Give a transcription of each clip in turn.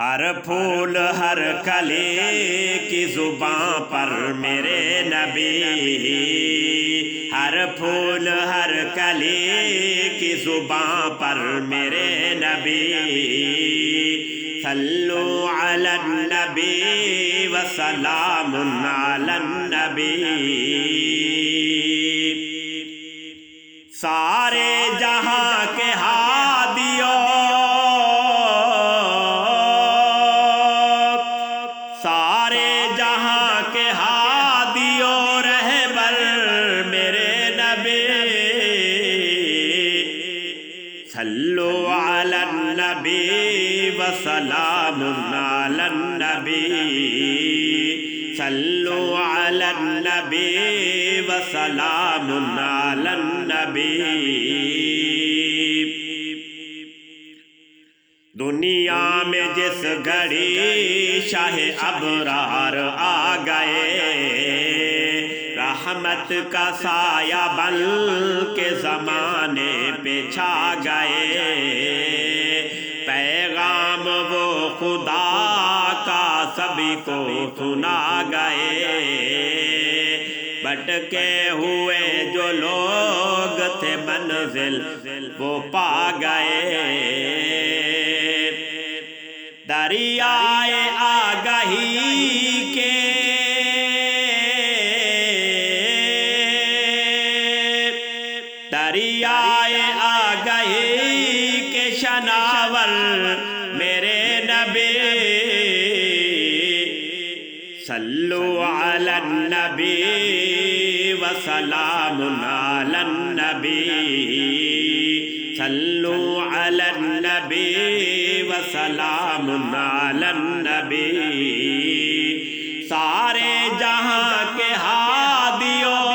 ہر پھول ہر کلی کی زباں پر میرے نبی، ہر پھول ہر کلی کی زباں پر میرے نبی، صلو علی النبی وسلام علی النبی۔ سارے جہاں کے ہادیوں، سارے جہاں کے ہادیوں رہبر میرے نبی، صلو علی النبی وسلام علی النبی، صلو علی النبی وسلام علی النبی۔ دنیا میں جس گھڑی شاہ ابرار آ گئے، رحمت کا سایہ بن کے زمانے پہ چھا گئے، پیغام وہ خدا کا سبھی کو سنا گئے، بھٹکے ہوئے جو لوگ تھے منزل وہ پا گئے، دریائے آگہی کے دریائے آگہی کے شناور میرے نبی، صلو علی النبی وسلام علی النبی، صلو علی النبی وسلام علی النبی۔ سارے جہاں کے ہادیوں،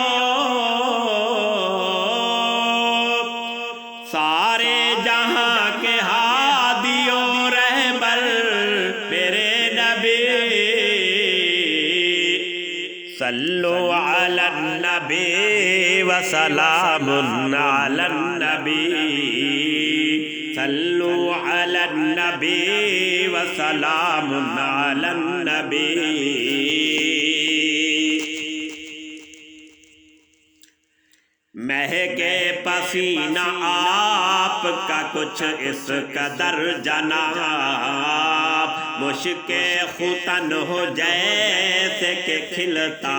سارے جہاں کے ہادیوں رہبر میرے نبی، صلو علی النبی وسلام علی النبی، صلو علی النبی وسلام علی النبی۔ مہکے پسینہ آپ کا کچھ اس قدر جناب، مشک ختن ہو جیسے کہ کھلتا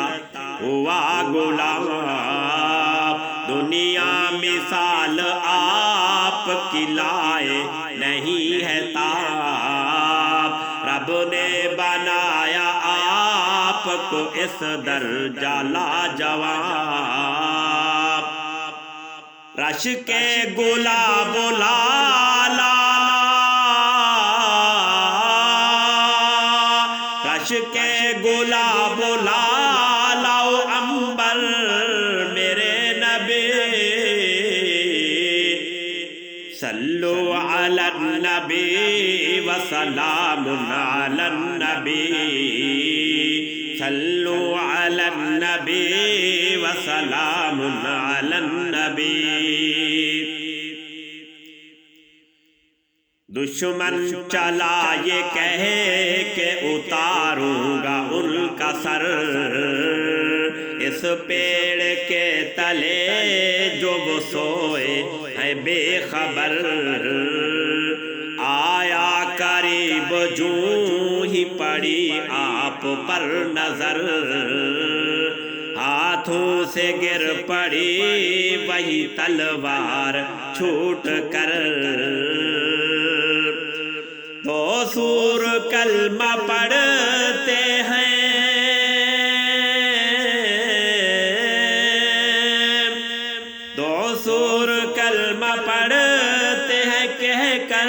ہوا گلاب، دنیا مثال آپ کی لائے نہیں ہے تاب، رب نے بنایا آپ کو اس درجہ لاجواب، رش کے گلاب لالا، رش کے گلاب لالا عنبر میرے نبی، صلو علی النبی وسلام علی النبی، صلو علی النبی وسلام علی النبی۔ دشمن چلا یہ کہے کہ اتاروں گا ان کا سر، اس پیڑ کے تلے جو وہ سوئے ہیں بے خبر، آیا قریب جوں ہی پڑی آپ پر نظر، ہاتھوں سے گر پڑی وہی تلوار چھوٹ کر، دو سور کلمہ پڑھتے ہیں، دو سور کلمہ پڑھتے ہیں کہہ کر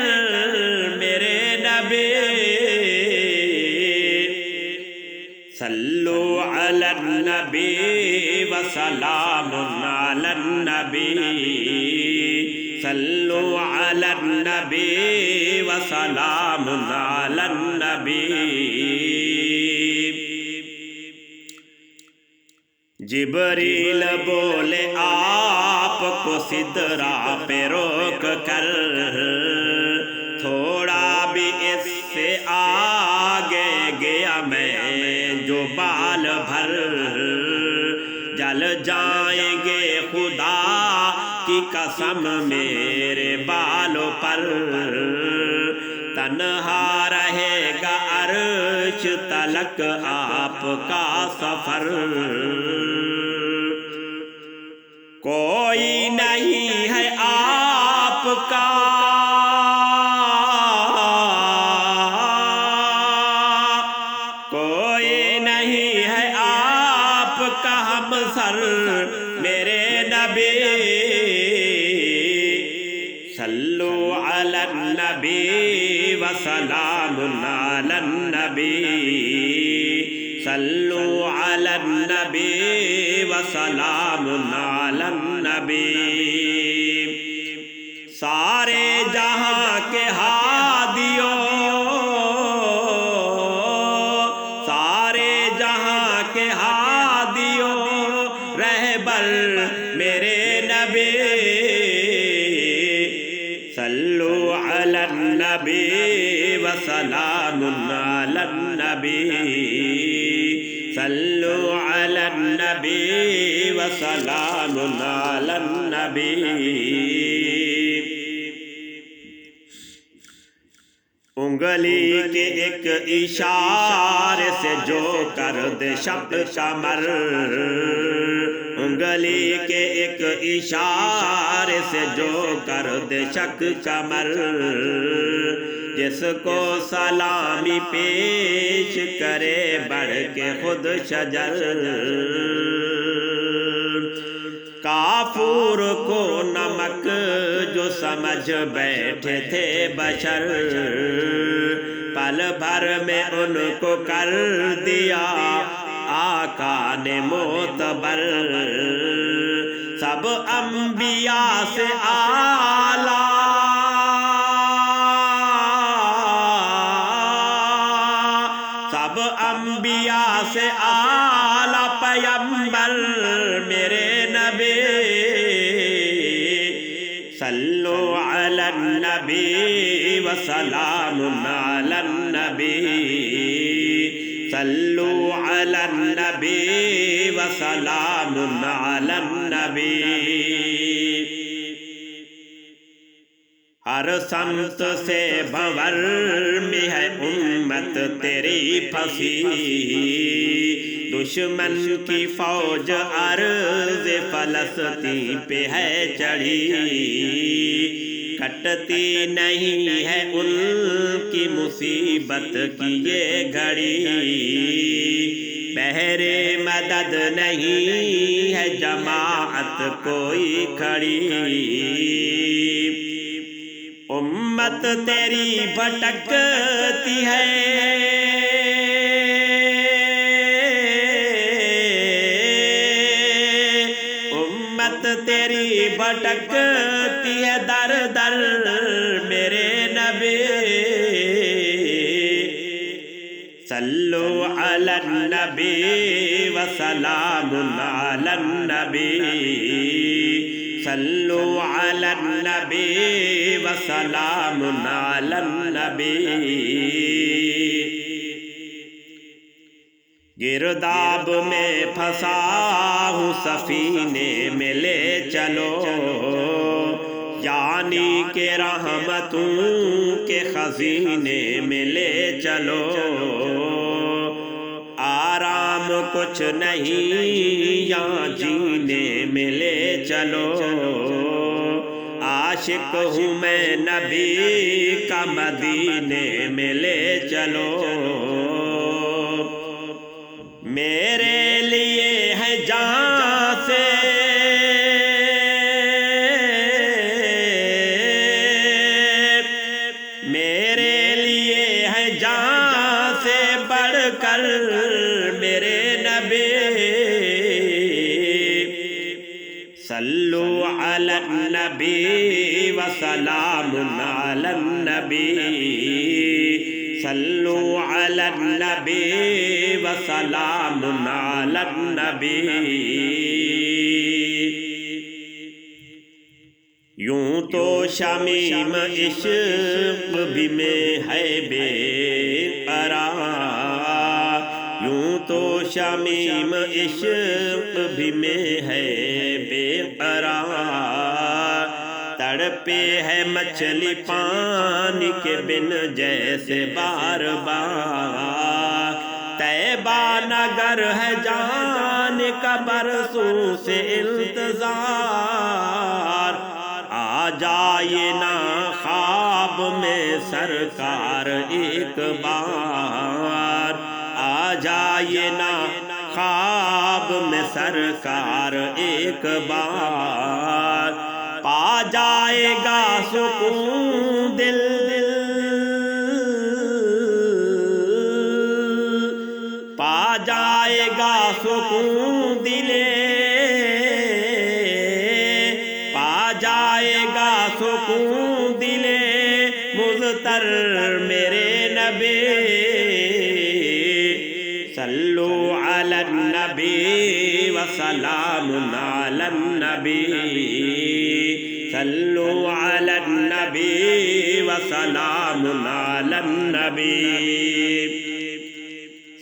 میرے نبی، صلو علی النبی وسلام علی النبی، صلو علی النبی وسلام علی النبی۔ جبریل بولے آپ کو سدرا پہ روک کر، تھوڑا بھی اس سے آگے گیا میں جو بال بھر، جل جائیں گے خدا کی قسم میرے بالوں پر، تنہا رہے گا عرش تلک آپ کا سفر، کوئی نہیں ہے آپ کا ہمسر میرے نبی، صلو علی النبی وسلام علی النبی، صلو علی النبی وسلام علی النبی، سارے جہاں کے ہادیوں، میرے نبی، صلو علی النبی وسلام علی النبی، صلو علی النبی وسلام علی النبی۔ انگلی کے ایک اشارے سے جو کر دے شق قمر، انگلی کے ایک اشارے سے جو کر دے شق قمر، جس کو سلامی پیش کرے بڑھ کے خود شجر، کافور کو نمک جو سمجھ بیٹھے تھے بشر، پل بھر میں ان کو کر دیا آقا نے معتبر، سب انبیاء سے اعلیٰ، سب انبیاء سے اعلیٰ پیغمبر میرے نبی، صلو علی النبی وسلام علی النبی، صلو علی النبی وسلام علی النبی، ہر سمت سے بھنور میں ہے امت تیری پھنسی، دشمن کی فوج عرض فلسطین پہ ہے چڑھی، کٹتی نہیں ہے ان کی مصیبت کی یہ گھڑی، بہر مدد نہیں ہے جماعت کوئی کھڑی، امت تیری بھٹکتی ہے، امت تیری بھٹکتی ہے در در میرے نبی، صلو علی النبی وسلام علی النبی، صلو علی النبی وسلام علی النبی، گرداب میں پھنسا ہوں سفینے میں لے چلو، یعنی کہ رحمتوں کے خزینے میں لے چلو، آرام کچھ نہیں یہاں جینے میں لے چلو، عاشق ہوں میں نبی کا مدینے میں لے چلو، میرے لیے ہے جہاں سے میرے لیے ہے جہاں سے بڑھ کر میرے نبی، صلو علی النبی وسلام علی النبی، صلو علی النبی وسلام علی النبی، یوں تو شمیم عشق بھی میں ہے بے شمیم عشق بھی میں ہے بے قرار، تڑپے ہے مچھلی پانی کے بن جیسے بار بار، طیبہ نگر ہے جان کا برسوں سے انتظار، آ جائے نا خواب میں سرکار ایک بار، آ جائے نا خواب میں سرکار ایک بار، پا جائے گا سکون دل، پا جائے گا سکون دلے، پا جائے گا سکون دلے مضطر میرے نبی، صلو علی النبی وسلام علی النبی، صلو علی النبی وسلام علی النبی،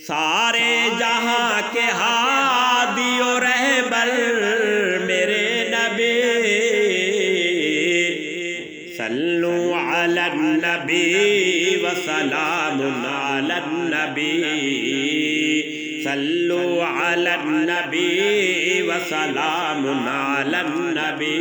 سارے جہاں کے ہادی و رہبر میرے نبی، صلو علی النبی وسلام علی النبی، صلو علی النبی وسلام علی النبی۔